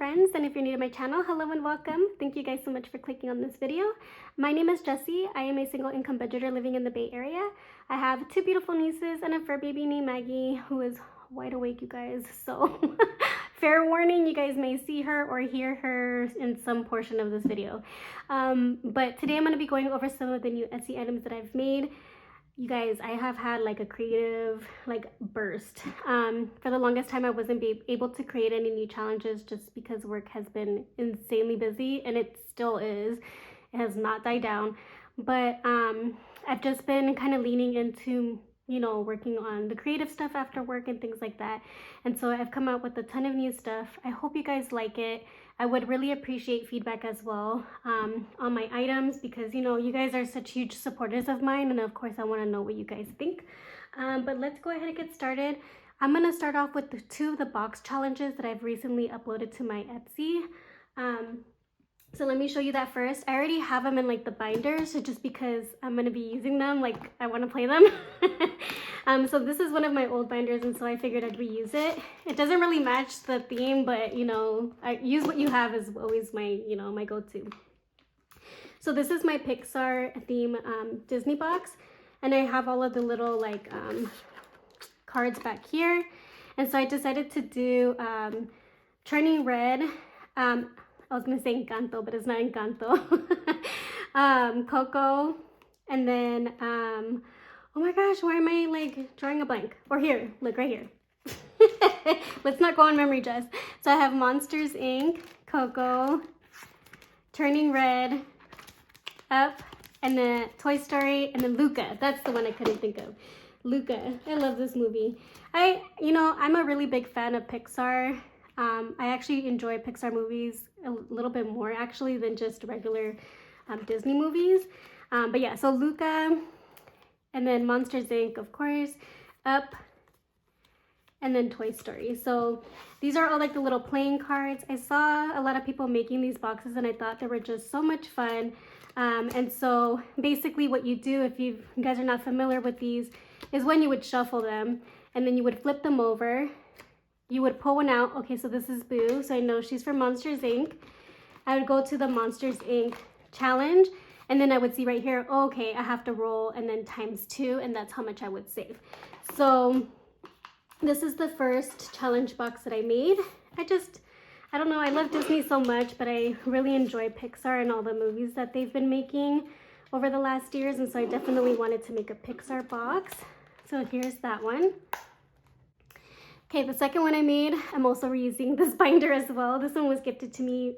friends, and if you're new to my channel, hello and welcome. Thank you guys so much for clicking on this video. My name is Jessie. I am a single income budgeter living in the Bay Area. I have two beautiful nieces and a fur baby named Maggie, who is wide awake, you guys. So fair warning, you guys may see her or hear her in some portion of this video. But today I'm going to be going over some of the new Etsy items that I've made. You guys, I have had like a creative burst. For the longest time, I wasn't able to create any new challenges just because work has been insanely busy, and it still is. It has not died down. But I've just been kind of leaning into, working on the creative stuff after work and things like that. And so I've come out with a ton of new stuff. I hope you guys like it. I would really appreciate feedback as well on my items because, you guys are such huge supporters of mine. And of course, I want to know what you guys think. But let's go ahead and get started. I'm going to start off with two of the box challenges that I've recently uploaded to my Etsy. So let me show you that first. I already have them in the binders, so just because I'm going to be using them, I want to play them. So this is one of my old binders, and so I figured I'd reuse it. It doesn't really match the theme, but I use what you have is always my, my go-to. So this is my Pixar theme Disney box, and I have all of the little cards back here. And so I decided to do Turning Red. I was gonna say Encanto, but it's not Encanto. Coco, and then, oh my gosh, why am I drawing a blank? Or here, look right here. Let's not go on memory, Jess. So I have Monsters, Inc., Coco, Turning Red, Up, and then Toy Story, and then Luca. That's the one I couldn't think of. Luca, I love this movie. I'm a really big fan of Pixar. I actually enjoy Pixar movies a little bit more actually than just regular Disney movies. But yeah, so Luca, and then Monsters Inc., of course, Up, and then Toy Story. So these are all the little playing cards. I saw a lot of people making these boxes and I thought they were just so much fun. And so basically what you do, if you guys are not familiar with these, is when you would shuffle them and then you would flip them over. You would pull one out. Okay, so this is Boo, so I know she's from Monsters Inc. I would go to the Monsters Inc. challenge, and then I would see right here, oh, okay, I have to roll, and then ×2, and that's how much I would save. So this is the first challenge box that I made. I don't know, I love Disney so much, but I really enjoy Pixar and all the movies that they've been making over the last years, and so I definitely wanted to make a Pixar box. So here's that one. Okay, the second one I made, I'm also reusing this binder as well. This one was gifted to me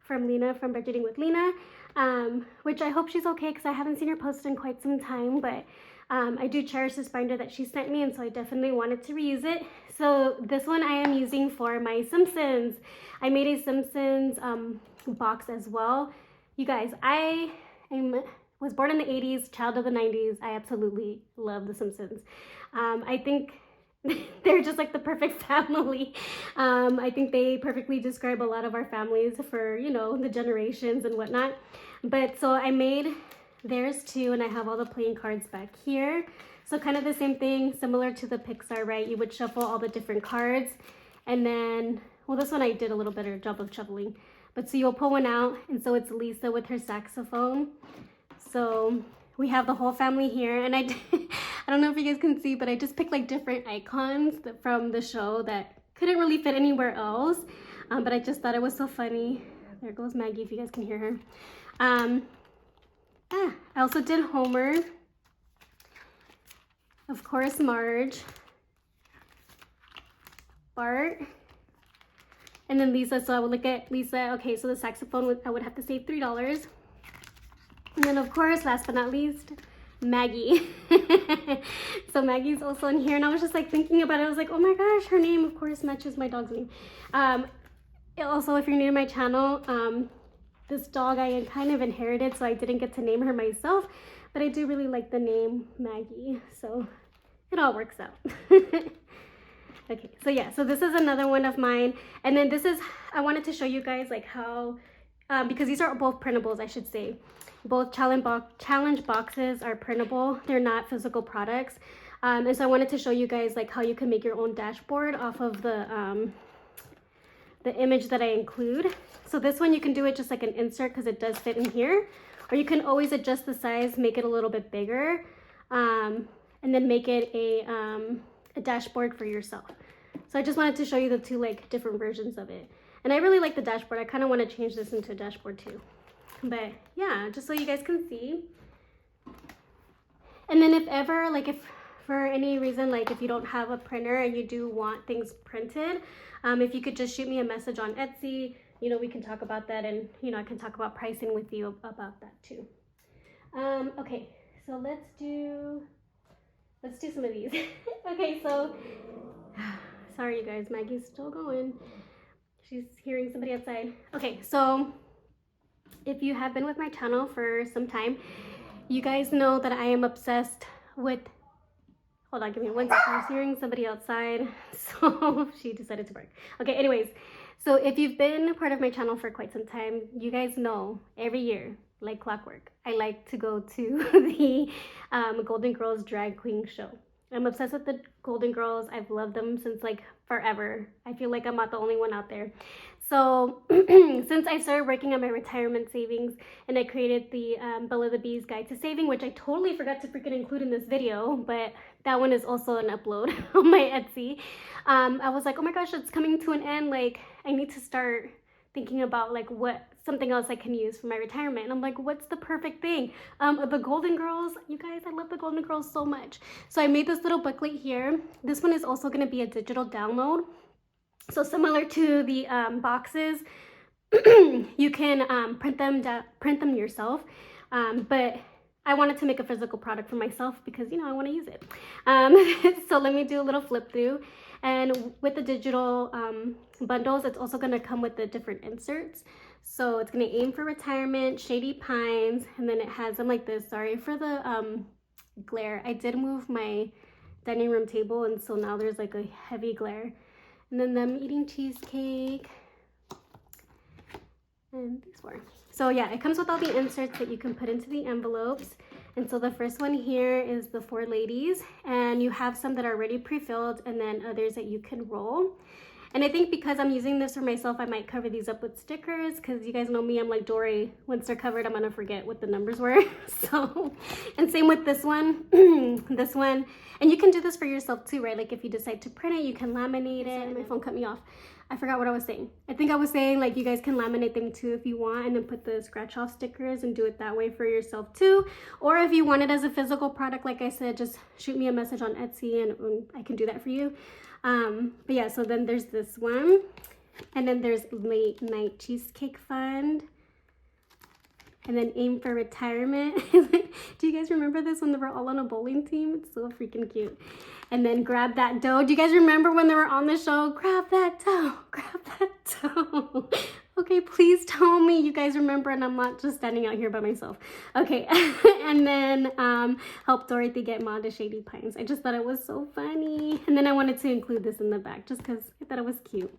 from Lena from Budgeting with Lena, which I hope she's okay because I haven't seen her post in quite some time, but I do cherish this binder that she sent me, and so I definitely wanted to reuse it. So this one I am using for my Simpsons. I made a Simpsons box as well. You guys, I was born in the 80s, child of the 90s. I absolutely love the Simpsons. I think they're just the perfect family. I think they perfectly describe a lot of our families for, the generations and whatnot. But so I made theirs too, and I have all the playing cards back here. So kind of the same thing, similar to the Pixar, right? You would shuffle all the different cards, and then, well, this one I did a little better job of shuffling. But so you'll pull one out, and so it's Lisa with her saxophone. So we have the whole family here, and I don't know if you guys can see, but I just picked different icons from the show that couldn't really fit anywhere else, but I just thought it was so funny. There goes Maggie, if you guys can hear her. I also did Homer, of course Marge, Bart, and then Lisa. So I would look at Lisa. Okay, so the saxophone, I would have to save $3. And then of course, last but not least, Maggie. So Maggie's also in here, and I was just thinking about it. I was like, oh my gosh, her name of course matches my dog's name. Also, if you're new to my channel, this dog I kind of inherited, so I didn't get to name her myself, but I do really like the name Maggie, so it all works out. Okay, so yeah, so this is another one of mine, and then this is, I wanted to show you guys how, because these are both printables, I should say. Both challenge boxes are printable. They're not physical products. And so I wanted to show you guys how you can make your own dashboard off of the the image that I include. So this one you can do it just like an insert because it does fit in here, or you can always adjust the size, make it a little bit bigger, and then make it a dashboard for yourself. So I just wanted to show you the two like different versions of it. And I really like the dashboard. I kind of want to change this into a dashboard too. But yeah, just so you guys can see. And then if ever, like if for any reason, like if you don't have a printer and you do want things printed, if you could just shoot me a message on Etsy, you know, we can talk about that, and you know, I can talk about pricing with you about that too. Okay, so let's do some of these. Okay, so sorry you guys, Maggie's still going. She's hearing somebody outside. Okay, so if you have been with my channel for some time, you guys know that I am obsessed with, hold on, give me one second. I was hearing somebody outside, so she decided to bark. Okay, anyways, so if you've been a part of my channel for quite some time, you guys know every year, like clockwork, I like to go to the Golden Girls drag queen show. I'm obsessed with the Golden Girls. I've loved them since like forever. I feel like I'm not the only one out there. So since I started working on my retirement savings and I created the Bella the Bee's Guide to Saving, which I totally forgot to freaking include in this video, but that one is also an upload on my Etsy. I was like, oh my gosh, it's coming to an end. Like I need to start thinking about like something else I can use for my retirement. And I'm like, what's the perfect thing? The Golden Girls, you guys, I love the Golden Girls so much. So I made this little booklet here. This one is also going to be a digital download. So similar to the boxes, you can print them yourself. But I wanted to make a physical product for myself because, you know, I want to use it. So let me do a little flip through. And with the digital bundles, it's also going to come with the different inserts. So it's going to aim for retirement, shady pines, and then it has them like this. Sorry for the glare. I did move my dining room table, and so now there's like a heavy glare. And then them eating cheesecake. And these four. So yeah, it comes with all the inserts that you can put into the envelopes. And so the first one here is the 4 ladies, and you have some that are already pre-filled and then others that you can roll. And I think because I'm using this for myself, I might cover these up with stickers because you guys know me, I'm like Dory. Once they're covered, I'm gonna forget what the numbers were. So, and same with this one, this one. And you can do this for yourself too, right? Like if you decide to print it, you can laminate it. My phone cut me off. I forgot what I was saying. I think I was saying like you guys can laminate them too if you want, and then put the scratch off stickers and do it that way for yourself too. Or if you want it as a physical product, like I said, just shoot me a message on Etsy and I can do that for you. But yeah, so then there's this one, and then there's Late Night Cheesecake Fund, and then Aim for Retirement. Do you guys remember this when they were all on a bowling team? It's so freaking cute. And then Grab That Dough. Do you guys remember when they were on the show? Grab that dough, grab that dough. Okay, please tell me you guys remember and I'm not just standing out here by myself. Okay, and then Help Dorothy Get Ma to Shady Pines. I just thought it was so funny. And then I wanted to include this in the back just because I thought it was cute.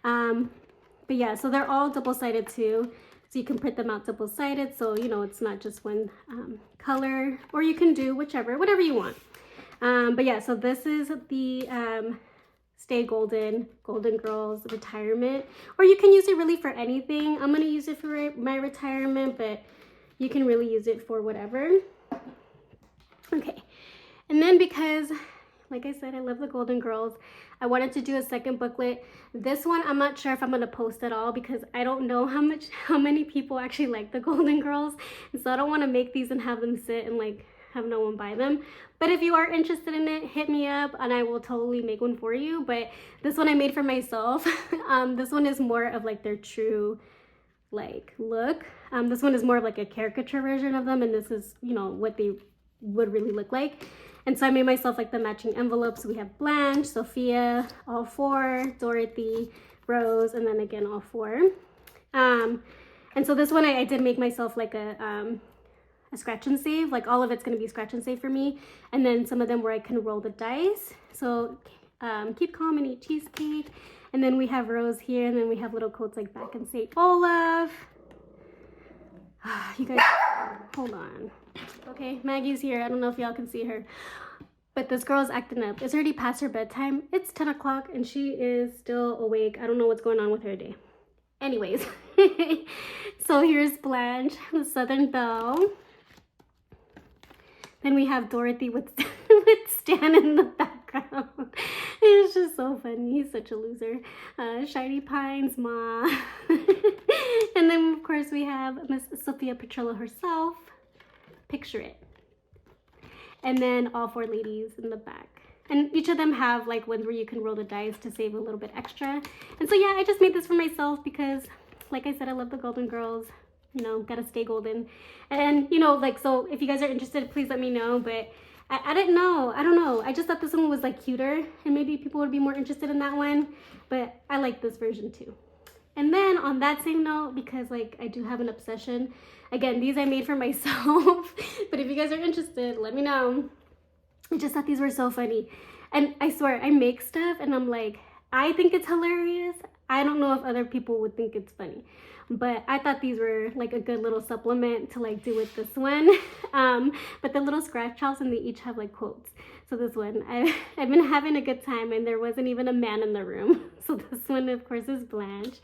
But yeah, so they're all double-sided too. So you can print them out double-sided, so you know it's not just one color, or you can do whatever you want. But yeah, so this is the Stay Golden, Golden Girls Retirement, or you can use it really for anything. I'm gonna use it for my retirement, but you can really use it for whatever. Okay, and then because, like I said, I love the Golden Girls, I wanted to do a second booklet. This one, I'm not sure if I'm gonna post at all because I don't know how many people actually like the Golden Girls, and so I don't want to make these and have them sit and like have no one buy them. But if you are interested in it, hit me up and I will totally make one for you. But this one I made for myself. This one is more of like their true like look. This one is more of like a caricature version of them, and this is, you know, what they would really look like. And so I made myself like the matching envelopes. We have Blanche, Sophia, all 4, Dorothy, Rose, and then again all 4. And so this one I did make myself like a scratch and save. Like all of it's going to be scratch and save for me, and then some of them where I can roll the dice. So Keep Calm and Eat Cheesecake, and then we have Rose here, and then we have little quotes like Back and St. Olaf. You guys, hold on. Okay, Maggie's here. I don't know if y'all can see her. But this girl's acting up. It's already past her bedtime. It's 10 o'clock and she is still awake. I don't know what's going on with her day. Anyways, so here's Blanche, the Southern Belle. Then we have Dorothy with, with Stan in the background. It's just so funny. He's such a loser. Shiny Pine's Ma. And then, of course, we have Miss Sophia Petrillo herself. Picture it. And then all 4 ladies in the back. And each of them have like ones where you can roll the dice to save a little bit extra. And so, yeah, I just made this for myself because, like I said, I love the Golden Girls. You know, gotta stay golden. And, you know, like, so if you guys are interested, please let me know. But I didn't know. I don't know. I just thought this one was like cuter and maybe people would be more interested in that one. But I like this version too. And then on that same note, because like I do have an obsession, again, these I made for myself. But if you guys are interested, let me know. I just thought these were so funny. And I swear, I make stuff and I'm like, I think it's hilarious. I don't know if other people would think it's funny. But I thought these were like a good little supplement to like do with this one. But the little scratch offs and they each have like quotes. So this one, I've been having a good time and there wasn't even a man in the room. So this one, of course, is Blanche.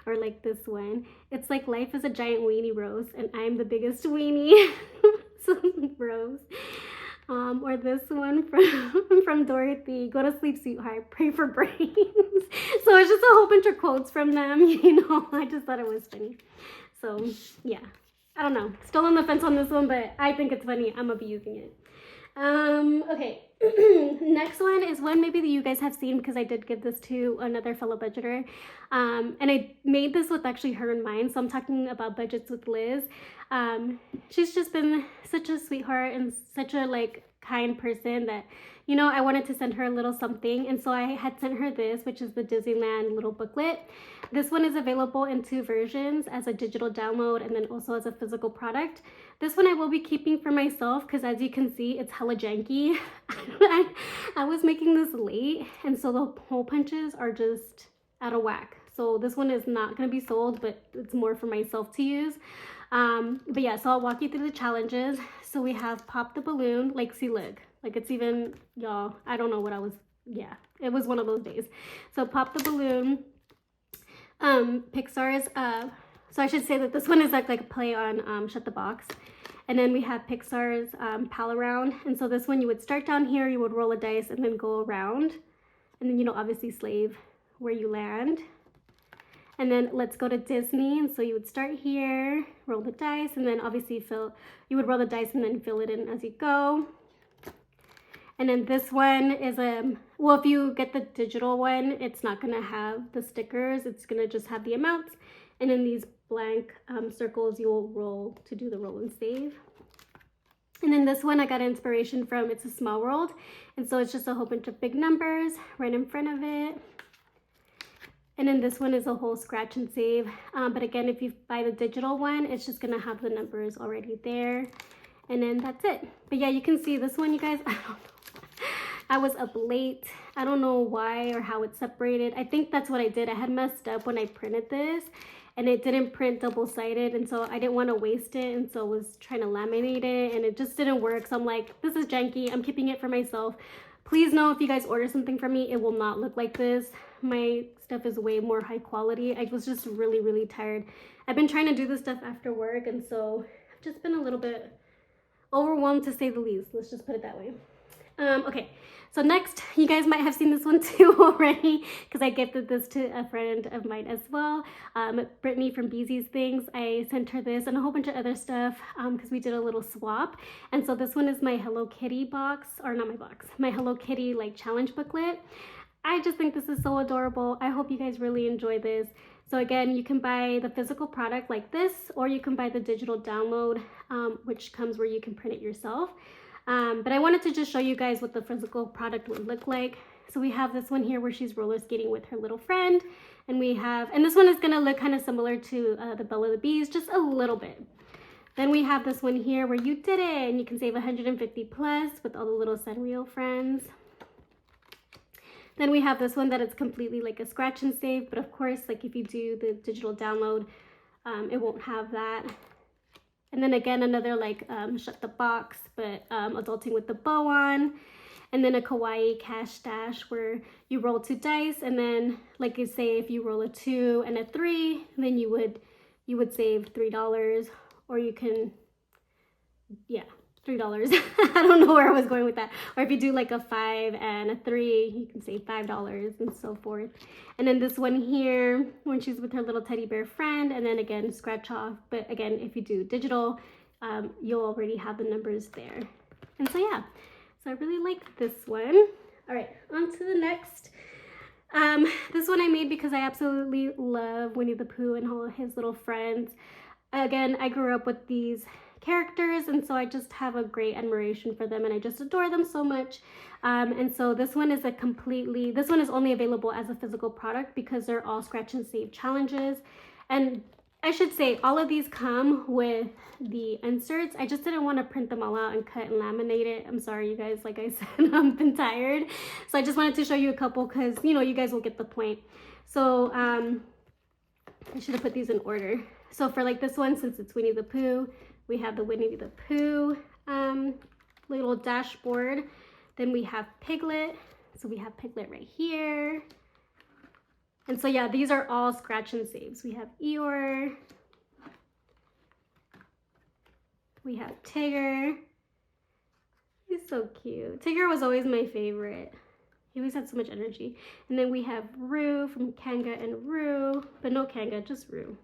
Or like this one. It's like life is a giant weenie rose and I'm the biggest weenie. So Rose. Or this one from Dorothy, go to sleep, sweetheart, pray for brains. So it's just a whole bunch of quotes from them, you know. I just thought it was funny. So yeah, I don't know, still on the fence on this one, but I think it's funny. I'm gonna be using it. Okay. Next one is one maybe that you guys have seen because I did give this to another fellow budgeter. And I made this with actually her in mind. So I'm talking about budgets with Liz. She's just been such a sweetheart and such a like kind person that, you know, I wanted to send her a little something. And so I had sent her this, which is the Disneyland little booklet. This one is available in 2 versions, as a digital download and then also as a physical product. This one I will be keeping for myself because as you can see, it's hella janky. I was making this late and so the hole punches are just out of whack. So this one is not going to be sold, but it's more for myself to use. But yeah, so I'll walk you through the challenges. So we have pop the balloon, like see look, like it's even, y'all, I don't know what I was, yeah, it was one of those days. So pop the balloon, Pixar's, so I should say that this one is like a play on Shut the Box. And then we have Pixar's Pal Around. And so this one you would start down here, you would roll a dice and then go around. And then, you know, obviously slave where you land. And then let's go to Disney. And so you would start here, roll the dice, and then obviously you would roll the dice and then fill it in as you go. And then this one is, well, if you get the digital one, it's not gonna have the stickers. It's gonna just have the amounts. And in these blank circles, you'll roll to do the roll and save. And then this one, I got inspiration from It's a Small World. And so it's just a whole bunch of big numbers right in front of it. And then this one is a whole scratch and save. But again, if you buy the digital one, it's just gonna have the numbers already there. And then that's it. But yeah, you can see this one, you guys, I don't know. I was up late. I don't know why or how it's separated. I think that's what I did. I had messed up when I printed this and it didn't print double-sided. And so I didn't want to waste it. And so I was trying to laminate it and it just didn't work. So I'm like, this is janky. I'm keeping it for myself. Please know if you guys order something from me, it will not look like this. My stuff is way more high quality. I was just really, really tired. I've been trying to do this stuff after work. And so I've just been a little bit overwhelmed to say the least. Let's just put it that way. Okay, so next, you guys might have seen this one too already because I gifted this to a friend of mine as well. Brittany from Beezy's Things. I sent her this and a whole bunch of other stuff because we did a little swap. And so this one is my Hello Kitty box, or not my box, my Hello Kitty like challenge booklet. I just think this is so adorable. I hope you guys really enjoy this. So again, you can buy the physical product like this, or you can buy the digital download, which comes where you can print it yourself. But I wanted to just show you guys what the physical product would look like. So we have this one here where she's roller skating with her little friend. And we have, and this one is gonna look kind of similar to the Bella the Bees, just a little bit. Then we have this one here where you did it and you can save 150 plus with all the little Sanrio friends. Then we have this one that is completely like a scratch and save, but of course, like if you do the digital download, it won't have that. And then again, another like Shut the Box, but adulting with the bow on. and then a kawaii cash stash where you roll 2 dice, and then like you say, if you roll a 2 and a 3, then you would save $3, or you can, yeah, $3. I don't know where I was going with that. Or if you do like a 5 and a 3, you can save $5 and so forth. And then this one here, when she's with her little teddy bear friend, and then again, scratch off. But again, if you do digital, you'll already have the numbers there. And so yeah, so I really like this one. All right, on to the next. This one I made because I absolutely love Winnie the Pooh and all of his little friends. Again, I grew up with these characters, and so I just have a great admiration for them, and I just adore them so much. And so this one is only available as a physical product because they're all scratch and save challenges. And I should say all of these come with the inserts. I just didn't want to print them all out and cut and laminate it. I'm sorry, you guys, like I said, I've been tired. So I just wanted to show you a couple because, you know, you guys will get the point. So I should have put these in order. So for like this one, since it's Winnie the Pooh, we have the Winnie the Pooh little dashboard. Then we have Piglet. So we have Piglet right here. And so yeah, these are all scratch and saves. We have Eeyore. We have Tigger. He's so cute. Tigger was always my favorite. He always had so much energy. And then we have Roo from Kanga and Roo, but no Kanga, just Roo.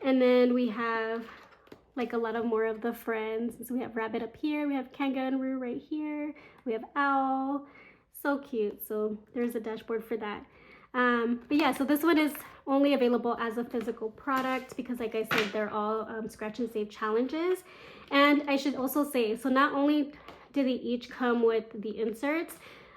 And then we have like a lot of more of the friends. So we have Rabbit up here. We have Kanga and Roo right here. We have Owl. So cute. So there's a dashboard for that. But yeah, so this one is only available as a physical product because like I said, they're all scratch and save challenges. And I should also say, so not only do they each come with the inserts,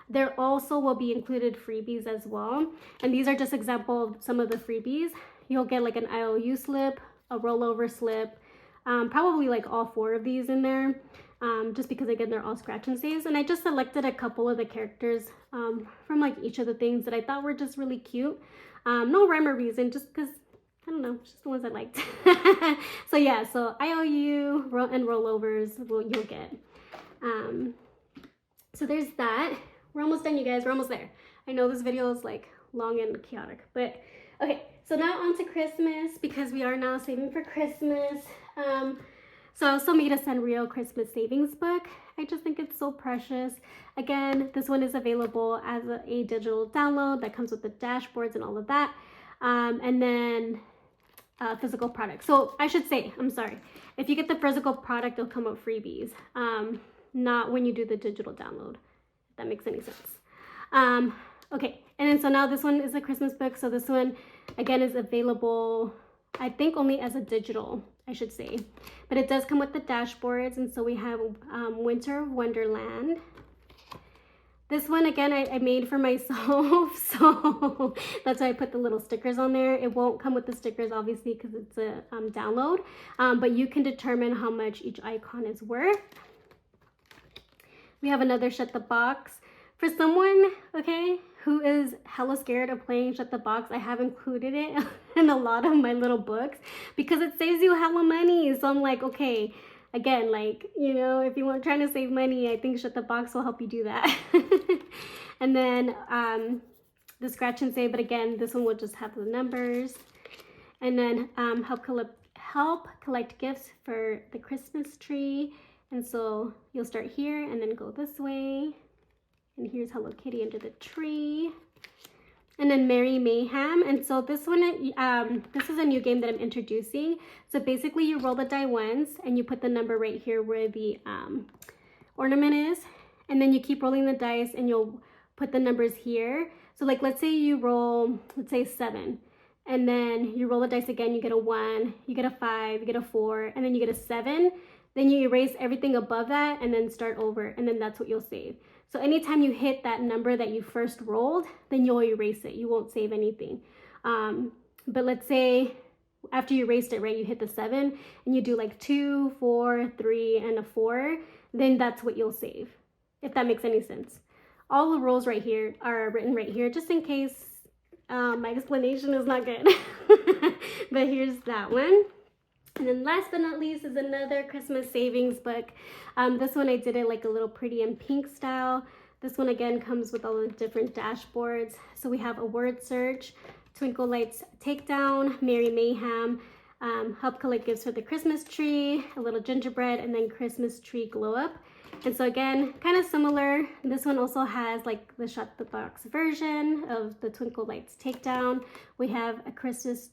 there also will be included freebies as well. And these are just example of some of the freebies. You'll get like an IOU slip, a rollover slip, probably like all 4 of these in there. Just because again, they're all scratch and saves. And I just selected a couple of the characters from like each of the things that I thought were just really cute. No rhyme or reason, just because, I don't know, just the ones I liked. So yeah, so IOU and rollovers you'll get. So there's that. We're almost done, you guys. We're almost there. I know this video is like long and chaotic, but okay. So now on to Christmas because we are now saving for Christmas. So I also made a Sanrio Christmas savings book. I just think it's so precious. Again, this one is available as a digital download that comes with the dashboards and all of that. And then physical product. So I should say, I'm sorry, if you get the physical product, it'll come with freebies. Not when you do the digital download, if that makes any sense. Okay, and then so now this one is a Christmas book. So this one, again, is available, I think only as a digital, I should say. But it does come with the dashboards. And so we have Winter Wonderland. This one, again, I made for myself. So that's why I put the little stickers on there. It won't come with the stickers, obviously, because it's a download. But you can determine how much each icon is worth. We have another Shut the Box. For someone, okay, who is hella scared of playing Shut the Box, I have included it in a lot of my little books because it saves you hella money. So I'm like, okay, again, like, you know, if you want trying to save money, I think Shut the Box will help you do that. And then the scratch and save, but again, this one will just have the numbers. And then help collect gifts for the Christmas tree. And so you'll start here and then go this way. And here's Hello Kitty under the tree. And then Merry Mayhem. And so this one, this is a new game that I'm introducing. So basically you roll the die once and you put the number right here where the ornament is. And then you keep rolling the dice and you'll put the numbers here. So like, let's say you roll, let's say 7. And then you roll the dice again, you get a 1, you get a 5, you get a 4, and then you get a 7. Then you erase everything above that and then start over. And then that's what you'll save. So anytime you hit that number that you first rolled, then you'll erase it. You won't save anything. But let's say after you erased it, right, you hit the 7 and you do like 2, 4, 3, and a 4, then that's what you'll save, if that makes any sense. All the rules right here are written right here, just in case my explanation is not good. But here's that one. And then last but not least is another Christmas savings book. This one I did it like a little pretty in pink style. This one again comes with all the different dashboards. So we have a word search, Twinkle Lights Takedown, Merry Mayhem, help collect gifts for the Christmas tree, a little gingerbread, and then Christmas tree glow up. And so again, kind of similar. This one also has like the shut the box version of the Twinkle Lights Takedown. We have a Christmas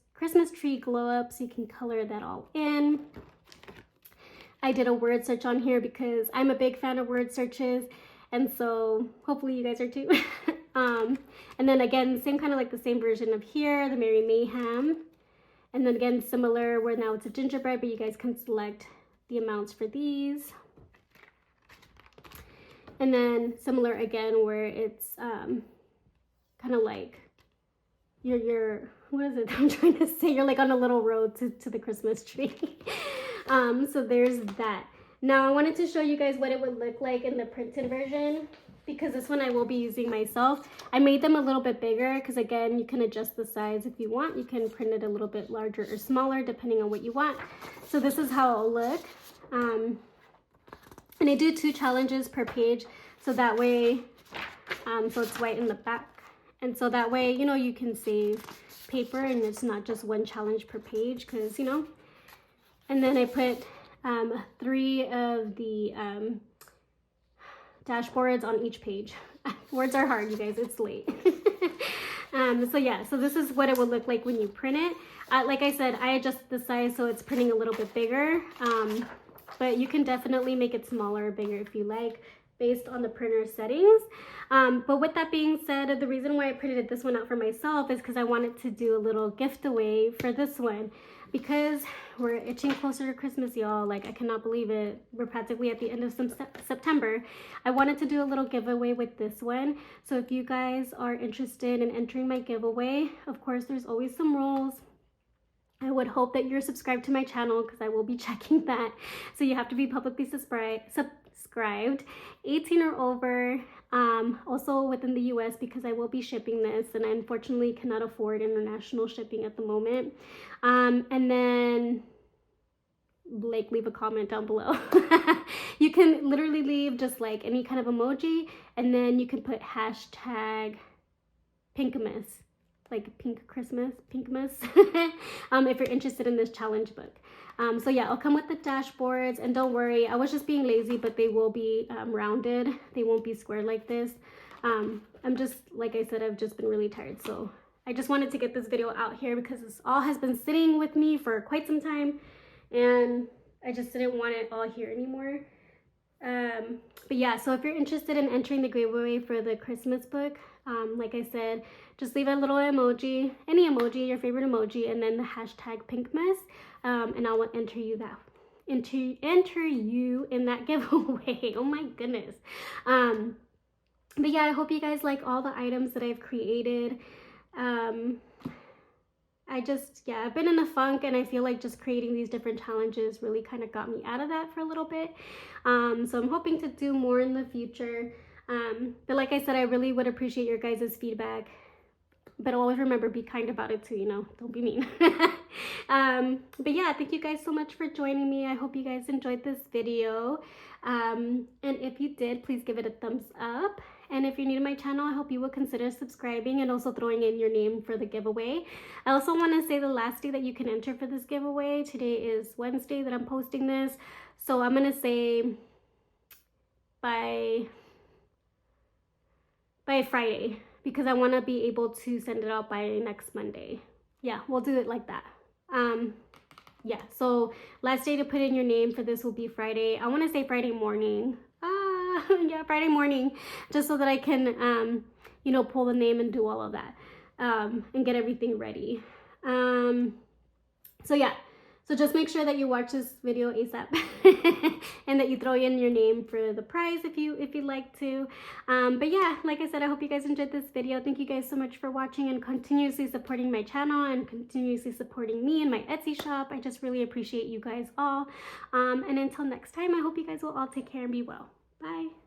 tree glow up, so you can color that all in. I did a word search on here because I'm a big fan of word searches, and so hopefully you guys are too. And then again, same kind of like the same version of here, the Merry Mayhem. And then again, similar where now it's a gingerbread, but you guys can select the amounts for these. And then similar again where it's kind of like you're what is it I'm trying to say? You're like on a little road to the Christmas tree. So there's that. Now I wanted to show you guys what it would look like in the printed version, because this one I will be using myself. I made them a little bit bigger because again, you can adjust the size if you want. You can print it a little bit larger or smaller depending on what you want. So this is how it'll look. And I do 2 challenges per page, so that way, so it's white in the back. And so that way, you know, you can save paper and it's not just 1 challenge per page, because, you know. And then I put 3 of the dashboards on each page. Words are hard, you guys, it's late. So yeah, so this is what it will look like when you print it. Like I said, I adjust the size so it's printing a little bit bigger. But you can definitely make it smaller or bigger if you like, based on the printer settings. But with that being said, the reason why I printed this one out for myself is because I wanted to do a little gift away for this one, because we're itching closer to Christmas, y'all. Like, I cannot believe it. We're practically at the end of September. I wanted to do a little giveaway with this one. So if you guys are interested in entering my giveaway, of course, there's always some rules. I would hope that you're subscribed to my channel because I will be checking that. So you have to be publicly subscribed, 18 or over, also within the US, because I will be shipping this and I unfortunately cannot afford international shipping at the moment. And then like leave a comment down below. You can literally leave just like any kind of emoji, and then you can put hashtag Pinkmas, like pink Christmas, Pinkmas, if you're interested in this challenge book. So yeah, I'll come with the dashboards, and don't worry, I was just being lazy, but they will be rounded. They won't be squared like this. I'm just, like I said, I've just been really tired. So I just wanted to get this video out here because this all has been sitting with me for quite some time, and I just didn't want it all here anymore. But yeah, so if you're interested in entering the giveaway for the Christmas book, like I said, just leave a little emoji, any emoji, your favorite emoji, and then the hashtag Pinkmas, and I will enter you in that giveaway. Oh my goodness. But yeah, I hope you guys like all the items that I've created. I've been in a funk, and I feel like just creating these different challenges really kind of got me out of that for a little bit. So I'm hoping to do more in the future. But like I said, I really would appreciate your guys' feedback. But always remember, be kind about it too, you know, don't be mean. But yeah, thank you guys so much for joining me. I hope you guys enjoyed this video. And if you did, please give it a thumbs up. And if you're new to my channel, I hope you will consider subscribing and also throwing in your name for the giveaway. I also want to say the last day that you can enter for this giveaway. Today is Wednesday that I'm posting this. So I'm going to say by Friday, because I want to be able to send it out by next Monday. Yeah, we'll do it like that. Yeah, so last day to put in your name for this will be Friday. I want to say Friday morning. Yeah, Friday morning, just so that I can, you know, pull the name and do all of that, and get everything ready. So yeah, so just make sure that you watch this video ASAP and that you throw in your name for the prize if you'd like to. But yeah, like I said, I hope you guys enjoyed this video. Thank you guys so much for watching and continuously supporting my channel and continuously supporting me and my Etsy shop. I just really appreciate you guys all. And until next time, I hope you guys will all take care and be well. Bye.